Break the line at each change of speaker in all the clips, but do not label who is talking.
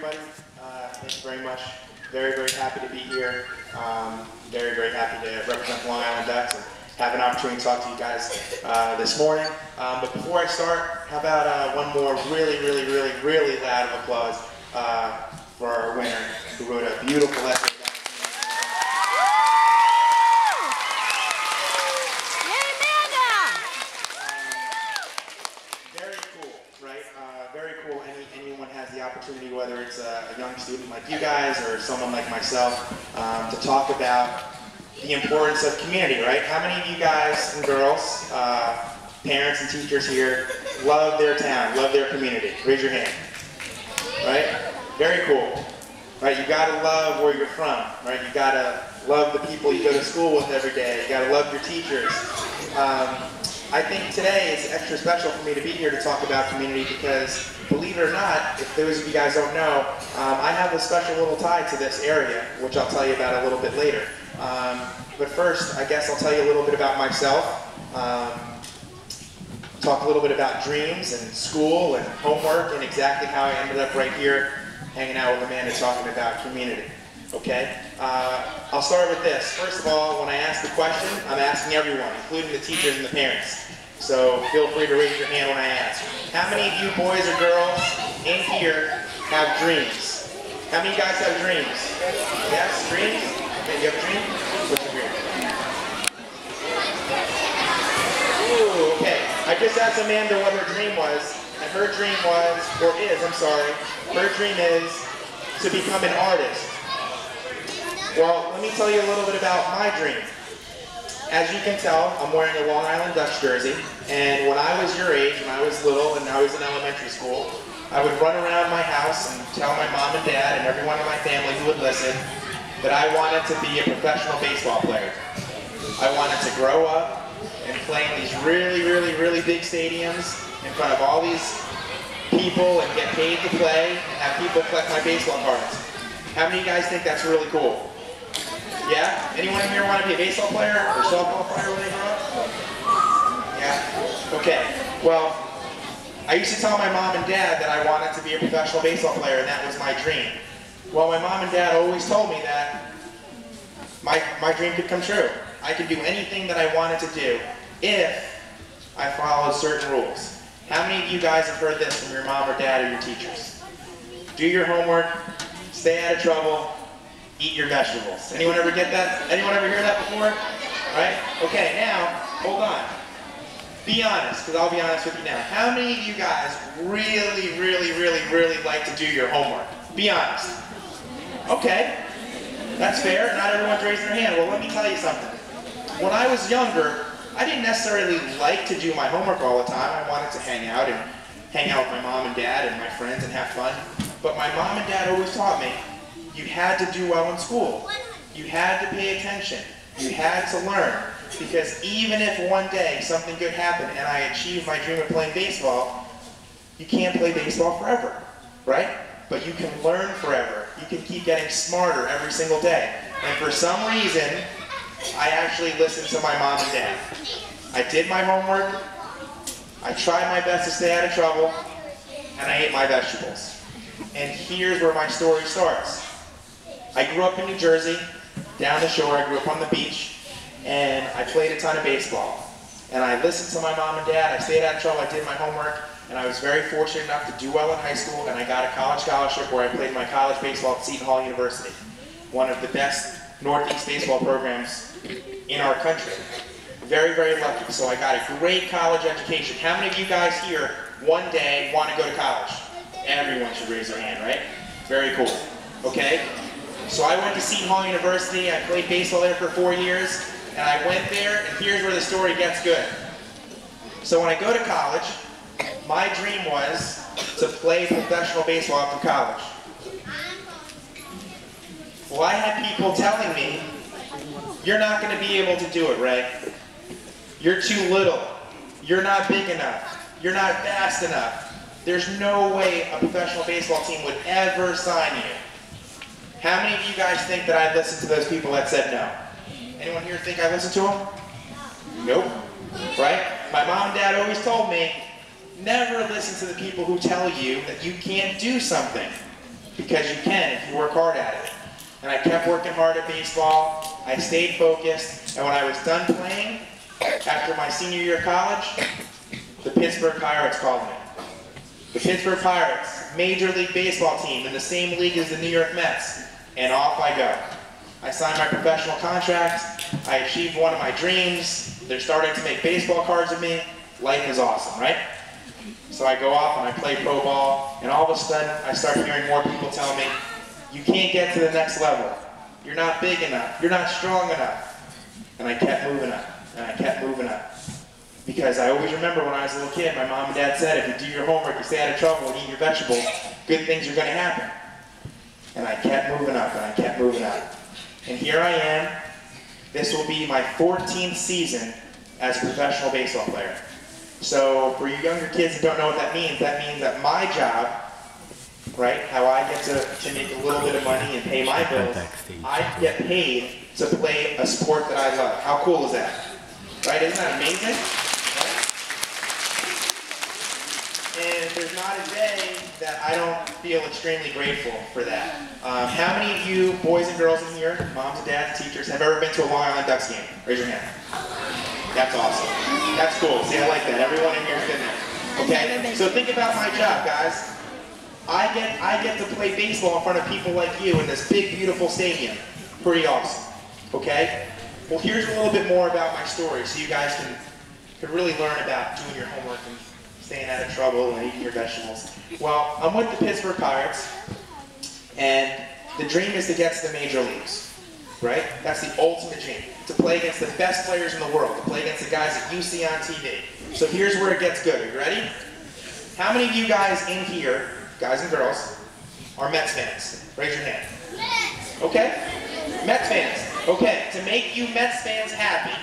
everybody. Thank you very much. Very, very happy to be here. Very, very happy to represent Long Island Ducks and have an opportunity to talk to you guys this morning. But before I start, how about one more really, really, really, really loud of applause for our winner, who wrote a beautiful essay. Very cool. Anyone has the opportunity, whether it's a young student like you guys or someone like myself, to talk about the importance of community, right? How many of you guys and girls, parents and teachers here, love their town, love their community? Raise your hand. Right? Very cool. Right? You gotta love where you're from, right? You gotta love the people you go to school with every day. You gotta love your teachers. I think today is extra special for me to be here to talk about community because, believe it or not, if those of you guys don't know, I have a special little tie to this area, which I'll tell you about a little bit later. But first, I guess I'll tell you a little bit about myself, talk a little bit about dreams and school and homework and exactly how I ended up right here hanging out with Amanda talking about community. Okay? I'll start with this. First of all, when I ask the question, I'm asking everyone, including the teachers and the parents. So feel free to raise your hand when I ask. How many of you boys or girls in here have dreams? How many of you guys have dreams? Yes, dreams? Okay, you have a dream? What's your dream? Ooh, okay. I just asked Amanda what her dream was, and her dream was, or is, I'm sorry, her dream is to become an artist. Well, let me tell you a little bit about my dream. As you can tell, I'm wearing a Long Island Ducks jersey, and when I was your age, when I was little and I was in elementary school, I would run around my house and tell my mom and dad and everyone in my family who would listen that I wanted to be a professional baseball player. I wanted to grow up and play in these really, really, really big stadiums in front of all these people and get paid to play and have people collect my baseball cards. How many of you guys think that's really cool? Yeah? Anyone in here want to be a baseball player or softball player when they grow up? Yeah? Okay. Well, I used to tell my mom and dad that I wanted to be a professional baseball player and that was my dream. Well, my mom and dad always told me that my dream could come true. I could do anything that I wanted to do if I followed certain rules. How many of you guys have heard this from your mom or dad or your teachers? Do your homework, stay out of trouble, eat your vegetables. Anyone ever get that? Anyone ever hear that before? Right? Okay, now, hold on. Be honest, because I'll be honest with you now. How many of you guys really, really, really, really like to do your homework? Be honest. Okay, that's fair. Not everyone's raising their hand. Well, let me tell you something. When I was younger, I didn't necessarily like to do my homework all the time. I wanted to hang out with my mom and dad and my friends and have fun. But my mom and dad always taught me, you had to do well in school. You had to pay attention. You had to learn. Because even if one day something good happened and I achieved my dream of playing baseball, you can't play baseball forever, right? But you can learn forever. You can keep getting smarter every single day. And for some reason, I actually listened to my mom and dad. I did my homework, I tried my best to stay out of trouble, and I ate my vegetables. And here's where my story starts. I grew up in New Jersey, down the shore. I grew up on the beach, and I played a ton of baseball. And I listened to my mom and dad. I stayed out of trouble. I did my homework, and I was very fortunate enough to do well in high school, and I got a college scholarship where I played my college baseball at Seton Hall University, one of the best Northeast baseball programs in our country. Very, very lucky. So I got a great college education. How many of you guys here one day want to go to college? Everyone should raise their hand, right? Very cool. Okay? So I went to Seton Hall University. I played baseball there for 4 years. And I went there, and here's where the story gets good. So when I go to college, my dream was to play professional baseball after college. Well, I had people telling me, you're not going to be able to do it, Ray. You're too little. You're not big enough. You're not fast enough. There's no way a professional baseball team would ever sign you. How many of you guys think that I listened to those people that said no? Anyone here think I listened to them? Nope. Right? My mom and dad always told me, never listen to the people who tell you that you can't do something. because you can if you work hard at it. And I kept working hard at baseball. I stayed focused. And when I was done playing, after my senior year of college, the Pittsburgh Pirates called me. The Pittsburgh Pirates, Major League Baseball team in the same league as the New York Mets. And off I go. I signed my professional contract. I achieved one of my dreams. They're starting to make baseball cards of me. Life is awesome, right? So I go off and I play pro ball, and all of a sudden I start hearing more people tell me, you can't get to the next level. You're not big enough. You're not strong enough. And I kept moving up, and I kept moving up. Because I always remember when I was a little kid, my mom and dad said, if you do your homework, you stay out of trouble and eat your vegetables, good things are going to happen. And I kept moving up, and I kept moving up. And here I am. This will be my 14th season as a professional baseball player. So for you younger kids who don't know what that means that my job, right, how I get to make a little bit of money and pay my bills, I get paid to play a sport that I love. How cool is that? Right, isn't that amazing? Right? And there's not a day that I don't feel extremely grateful for that. How many of you boys and girls in here, moms and dads, teachers, have ever been to a Long Island Ducks game? Raise your hand. That's awesome. That's cool. See, I like that. Everyone in here has been there. Okay? So think about my job, guys. I get to play baseball in front of people like you in this big, beautiful stadium. Pretty awesome. Okay? Well, here's a little bit more about my story so you guys can really learn about doing your homework and staying out of trouble and eating your vegetables. Well, I'm with the Pittsburgh Pirates, and the dream is to get to the major leagues. Right? That's the ultimate dream. To play against the best players in the world. To play against the guys that you see on TV. So here's where it gets good. Are you ready? How many of you guys in here, guys and girls, are Mets fans? Raise your hand. Okay? Mets fans. Okay, to make you Mets fans happy,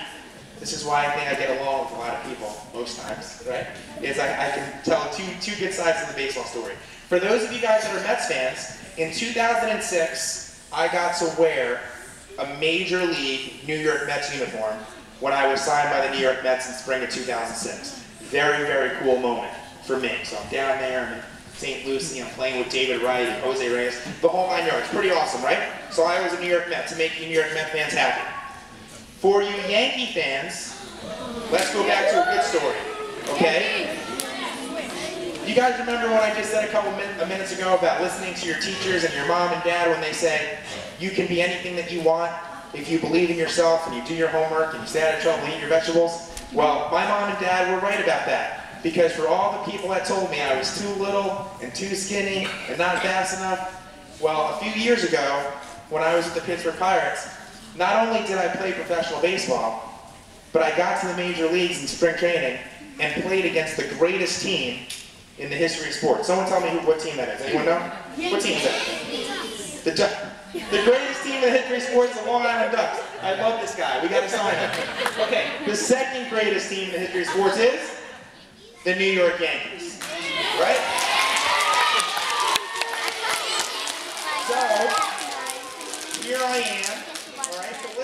this is why I think I get along with a lot of people most times, right? Is I can tell two good sides of the baseball story. For those of you guys that are Mets fans, in 2006, I got to wear a Major League New York Mets uniform when I was signed by the New York Mets in spring of 2006. Very, very cool moment for me. So I'm down there, I'm in St. Lucie, I'm playing with David Wright and Jose Reyes, the whole 9 yards. Pretty awesome, right? So I was a New York Met to make you New York Met fans happy. For you Yankee fans, let's go back to a good story, okay? You guys remember what I just said a couple minutes ago about listening to your teachers and your mom and dad when they say, you can be anything that you want if you believe in yourself and you do your homework and you stay out of trouble and eat your vegetables? Well, my mom and dad were right about that. Because for all the people that told me I was too little and too skinny and not fast enough, well, a few years ago, when I was with the Pittsburgh Pirates, not only did I play professional baseball, but I got to the major leagues in spring training and played against the greatest team in the history of sports. Someone tell me what team that is. Anyone know? What team is that? The greatest team in the history of sports, the Long Island Ducks. I love this guy. We got to sign him. Okay, the second greatest team in the history of sports is the New York Yankees. Right? So, here I am. All right, so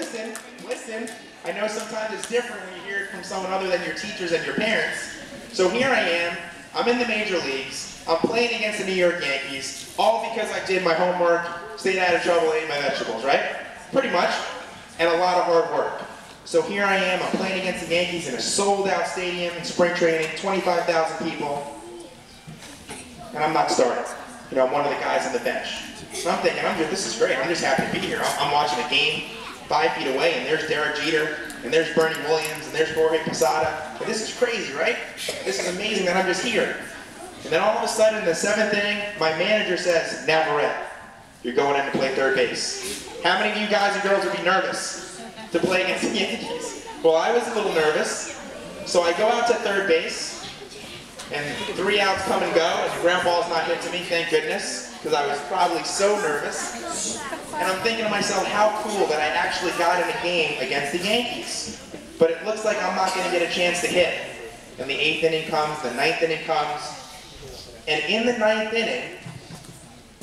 listen. I know sometimes it's different when you hear it from someone other than your teachers and your parents. So here I am. I'm in the major leagues. I'm playing against the New York Yankees, all because I did my homework, stayed out of trouble, ate my vegetables, right? Pretty much, and a lot of hard work. So here I am, I'm playing against the Yankees in a sold-out stadium in spring training, 25,000 people, and I'm not starting. You know, I'm one of the guys on the bench. So I'm thinking, this is great, I'm just happy to be here. I'm watching a game 5 feet away, and there's Derek Jeter, and there's Bernie Williams, and there's Jorge Posada. And this is crazy, right? This is amazing that I'm just here. And then all of a sudden, in the 7th inning, my manager says, Navarette, you're going in to play third base. How many of you guys and girls would be nervous to play against the Yankees? Well, I was a little nervous. So I go out to third base, and 3 outs come and go, and the ground ball's not hit to me, thank goodness, because I was probably so nervous. And I'm thinking to myself, how cool that I actually got in a game against the Yankees. But it looks like I'm not going to get a chance to hit. And the 8th inning comes, the 9th inning comes, and in the 9th inning,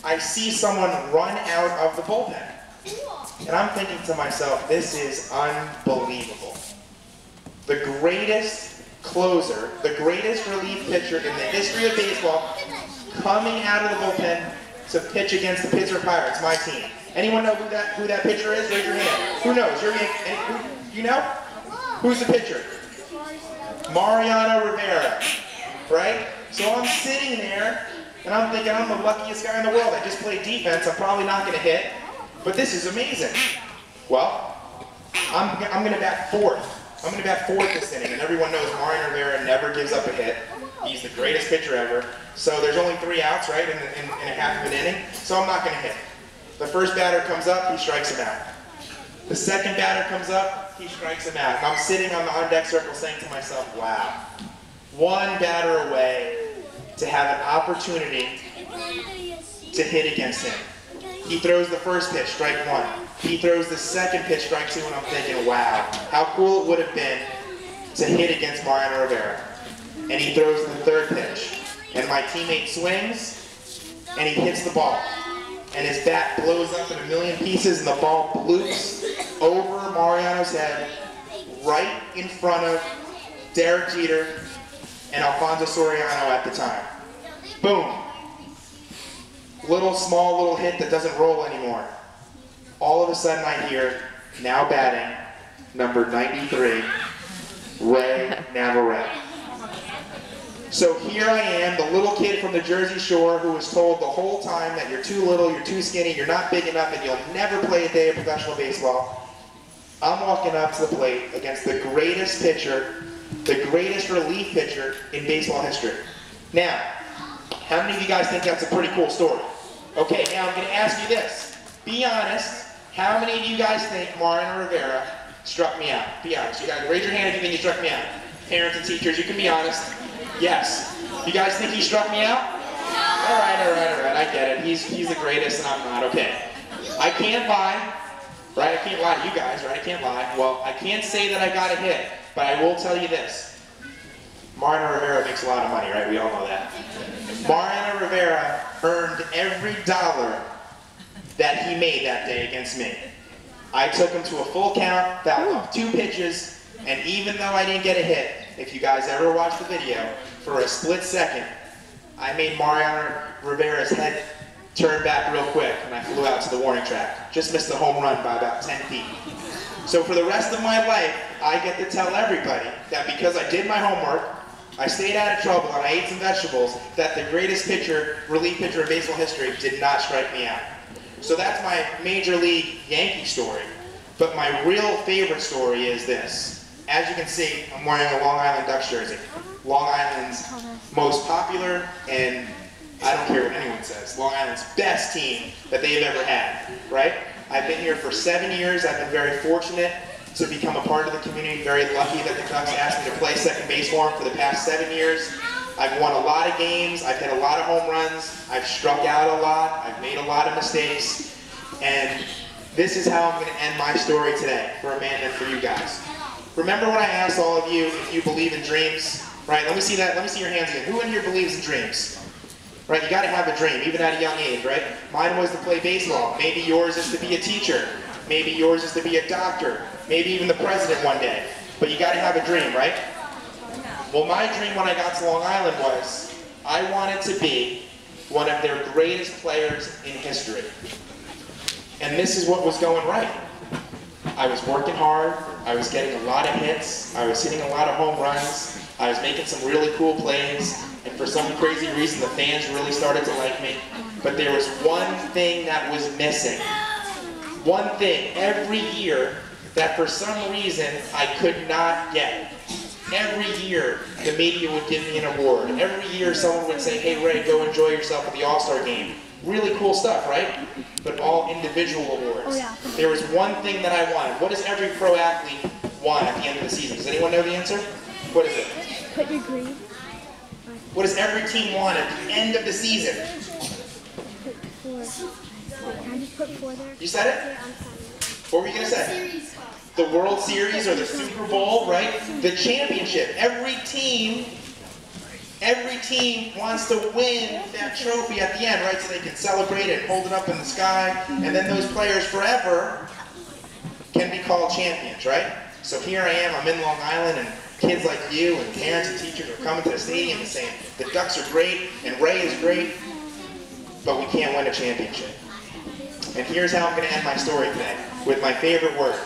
I see someone run out of the bullpen. And I'm thinking to myself, this is unbelievable. The greatest closer, the greatest relief pitcher in the history of baseball, coming out of the bullpen to pitch against the Pittsburgh Pirates, my team. Anyone know who that pitcher is? Raise your hand. Who knows? You know? Who's the pitcher? Mariano Rivera, right? So I'm sitting there, and I'm thinking I'm the luckiest guy in the world. I just played defense. I'm probably not going to hit, but this is amazing. Well, I'm going to bat fourth. I'm going to bat fourth this inning, and everyone knows Mariano Rivera never gives up a hit. He's the greatest pitcher ever. So there's only 3 outs, right, in a half of an inning, so I'm not going to hit. The first batter comes up, he strikes him out. The second batter comes up, he strikes him out. And I'm sitting on the on-deck circle saying to myself, wow, one batter away to have an opportunity to hit against him. He throws the first pitch, strike 1. He throws the second pitch, strike 2, and I'm thinking, wow, how cool it would have been to hit against Mariano Rivera. And he throws the third pitch. And my teammate swings, and he hits the ball. And his bat blows up in a million pieces, and the ball bloops over Mariano's head, right in front of Derek Jeter and Alfonso Soriano at the time. Boom. Small little hit that doesn't roll anymore. All of a sudden I hear, now batting, number 93, Ray Navarette. So here I am, the little kid from the Jersey Shore who was told the whole time that you're too little, you're too skinny, you're not big enough, and you'll never play a day of professional baseball. I'm walking up to the plate against the greatest pitcher, the greatest relief pitcher in baseball history. Now, how many of you guys think that's a pretty cool story? Okay, now I'm going to ask you this. Be honest, how many of you guys think Mariano Rivera struck me out? Be honest. You guys raise your hand if you think he struck me out. Parents and teachers, you can be honest. Yes. You guys think he struck me out? All right, I get it. He's the greatest and I'm not. Okay. I can't lie, right? I can't lie to you guys, right? I can't lie. Well, I can't say that I got a hit, but I will tell you this. Mariano Rivera makes a lot of money, right? We all know that. Mariano Rivera earned every dollar that he made that day against me. I took him to a full count, fouled off 2 pitches, and even though I didn't get a hit, if you guys ever watch the video, for a split second, I made Mariano Rivera's head turn back real quick, and I flew out to the warning track. Just missed the home run by about 10 feet. So for the rest of my life, I get to tell everybody that because I did my homework, I stayed out of trouble, and I ate some vegetables, that the greatest pitcher, relief pitcher in baseball history did not strike me out. So that's my Major League Yankee story. But my real favorite story is this. As you can see, I'm wearing a Long Island Ducks jersey. Long Island's most popular, and I don't care what anyone says, Long Island's best team that they've ever had, right? I've been here for 7 years. I've been very fortunate to become a part of the community, very lucky that the Ducks asked me to play second base for them for the past 7 years. I've won a lot of games, I've hit a lot of home runs, I've struck out a lot, I've made a lot of mistakes, and this is how I'm going to end my story today for Amanda and for you guys. Remember when I asked all of you if you believe in dreams? Right, let me see that, let me see your hands again. Who in here believes in dreams? Right, you got to have a dream, even at a young age, right? Mine was to play baseball. Maybe yours is to be a teacher. Maybe yours is to be a doctor. Maybe even the president one day. But you got to have a dream, right? Well, my dream when I got to Long Island was I wanted to be one of their greatest players in history. And this is what was going right. I was working hard, I was getting a lot of hits, I was hitting a lot of home runs, I was making some really cool plays, and for some crazy reason the fans really started to like me. But there was one thing that was missing. One thing every year that for some reason I could not get. Every year the media would give me an award. Every year someone would say, hey Ray, go enjoy yourself at the All-Star game. Really cool stuff, right? But all individual awards. Oh, yeah. There was one thing that I wanted. What does every pro athlete want at the end of the season? Does anyone know the answer? What is it?
Put your green.
What does every team want at the end of the season?
Put 4. Wait, can I just put 4 there?
You said it?
Yeah, I'm sorry.
What were you going to say? The World Series or the Super Bowl, right? The championship. Every team wants to win that trophy at the end, right? So they can celebrate it, hold it up in the sky, and then those players forever can be called champions, right? So here I am, I'm in Long Island, and kids like you and parents and teachers are coming to the stadium and saying, the Ducks are great, and Ray is great. but we can't win a championship. And here's how I'm going to end my story today, with my favorite word.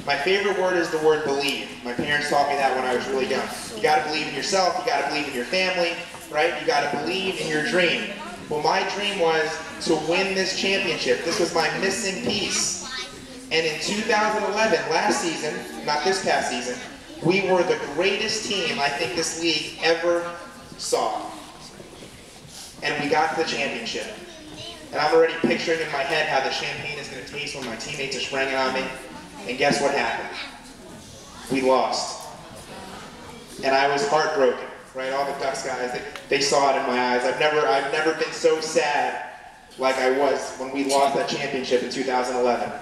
My favorite word is the word believe. My parents taught me that when I was really young. You got to believe in yourself, you got to believe in your family, right? You got to believe in your dream. Well, my dream was to win this championship. This was my missing piece. And in 2011, last season, not this past season, we were the greatest team I think this league ever saw. And we got to the championship. And I'm already picturing in my head how the champagne is going to taste when my teammates are spraying it on me. And guess what happened? We lost. And I was heartbroken, right? All the Ducks guys, they saw it in my eyes. I've never been so sad like I was when we lost that championship in 2011.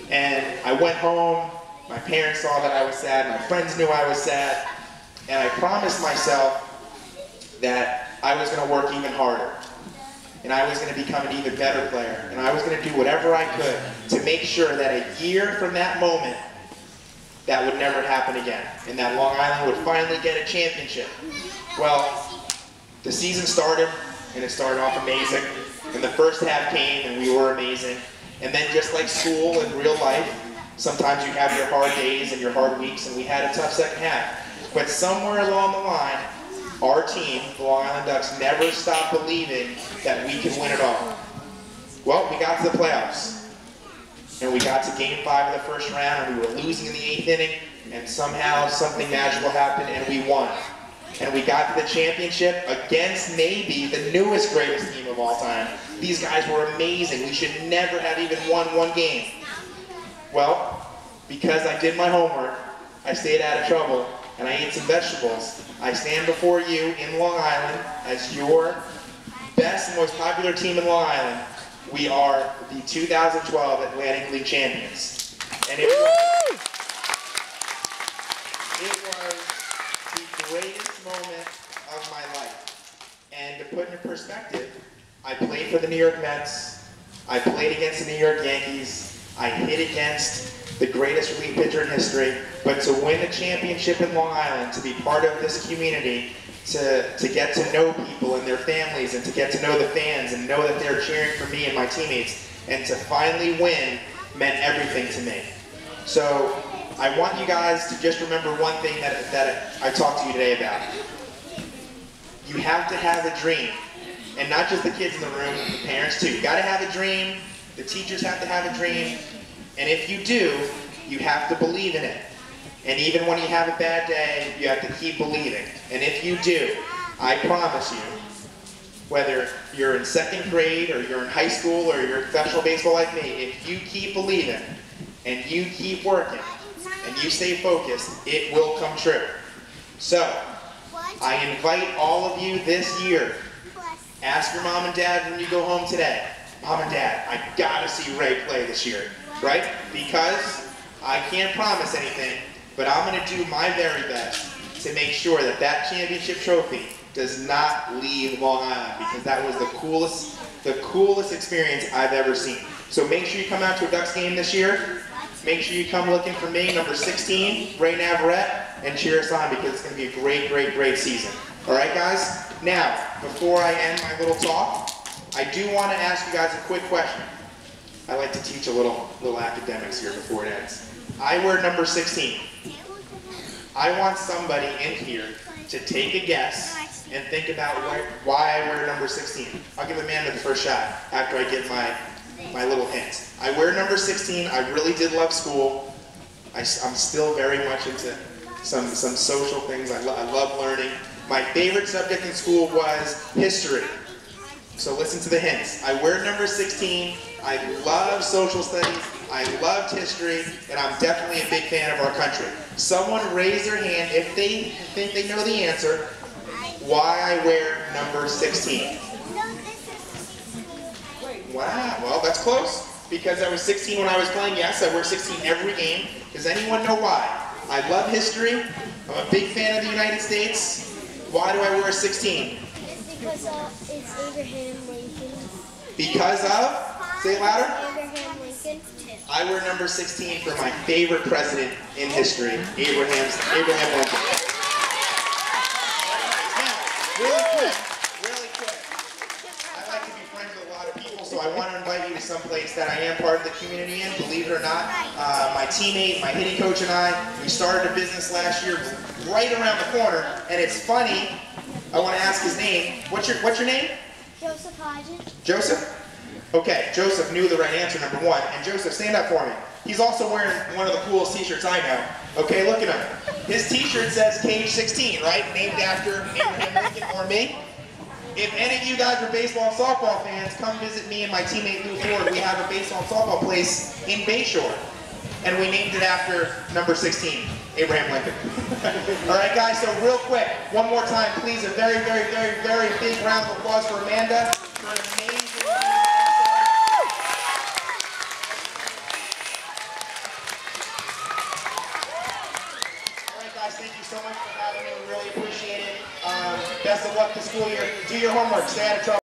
And I went home, my parents saw that I was sad, my friends knew I was sad, and I promised myself that I was going to work even harder. And I was going to become an even better player. And I was going to do whatever I could to make sure that a year from that moment, that would never happen again. And that Long Island would finally get a championship. Well, the season started, and it started off amazing. And the first half came, and we were amazing. And then just like school and real life, sometimes you have your hard days and your hard weeks, and we had a tough second half. But somewhere along the line, our team, the Long Island Ducks, never stopped believing that we could win it all. Well, we got to the playoffs, and we got to Game 5 of the first round, and we were losing in the 8th inning, and somehow something magical happened, and we won. And we got to the championship against maybe the newest greatest team of all time. These guys were amazing. We should never have even won one game. Well, because I did my homework, I stayed out of trouble, and I ate some vegetables, I stand before you in Long Island as your best and most popular team in Long Island. We are the 2012 Atlantic League champions. And it was the greatest moment of my life. And to put in perspective, I played for the New York Mets, I played against the New York Yankees, I hit against the greatest relief pitcher in history, but to win a championship in Long Island, to be part of this community, to get to know people and their families, and to get to know the fans and know that they're cheering for me and my teammates, and to finally win meant everything to me. So I want you guys to just remember one thing that I talked to you today about. You have to have a dream, and not just the kids in the room, the parents too. You got to have a dream, the teachers have to have a dream, and if you do, you have to believe in it. And even when you have a bad day, you have to keep believing. And if you do, I promise you, whether you're in 2nd grade or you're in high school or you're in professional baseball like me, if you keep believing and you keep working and you stay focused, it will come true. So, I invite all of you this year, ask your mom and dad when you go home today, Mom and Dad, I gotta see Ray play this year, right? Because I can't promise anything, but I'm going to do my very best to make sure that that championship trophy does not leave Long Island, because that was the coolest experience I've ever seen. So make sure you come out to a Ducks game this year. Make sure you come looking for me, number 16, Ray Navarette, and cheer us on, because it's going to be a great, great, great season. All right, guys? Now, before I end my little talk, I do want to ask you guys a quick question. I like to teach a little academics here before it ends. I wear number 16. I want somebody in here to take a guess and think about why I wear number 16. I'll give Amanda the first shot after I give my little hint. I wear number 16. I really did love school. I'm still very much into some social things. I love learning. My favorite subject in school was history. So listen to the hints. I wear number 16. I love social studies. I loved history, and I'm definitely a big fan of our country. Someone raise their hand if they think they know the answer, why I wear number 16. Wow, well, that's close. Because I was 16 when I was playing. Yes, I wear 16 every game. Does anyone know why? I love history. I'm a big fan of the United States. Why do I wear 16?
Because it's Abraham Lincoln.
Because of? Say it louder.
Abraham Lincoln.
I wear number 16 for my favorite president in history, Abraham Lincoln. Now, really quick. I like to be friends with so I want to invite you to some place that I am part of the community in. Believe it or not, my teammate, my hitting coach and I, we started a business last year right around the corner, and it's funny. I want to ask his name. What's your name?
Joseph Hodges.
Joseph? Okay, Joseph knew the right answer, number one. And Joseph, stand up for me. He's also wearing one of the coolest t-shirts I know. Okay, look at him. His t-shirt says Cage 16, right? Named after Abraham Lincoln or me. If any of you guys are baseball and softball fans, come visit me and my teammate Lou Ford. We have a baseball and softball place in Bayshore. And we named it after number 16, Abraham Lincoln. All right, guys, so real quick, one more time, please, a very, very, very, very big round of applause for Amanda for an amazing thank you so much for having me. We really appreciate it. Best of luck this school year. Do your homework. Stay out of trouble.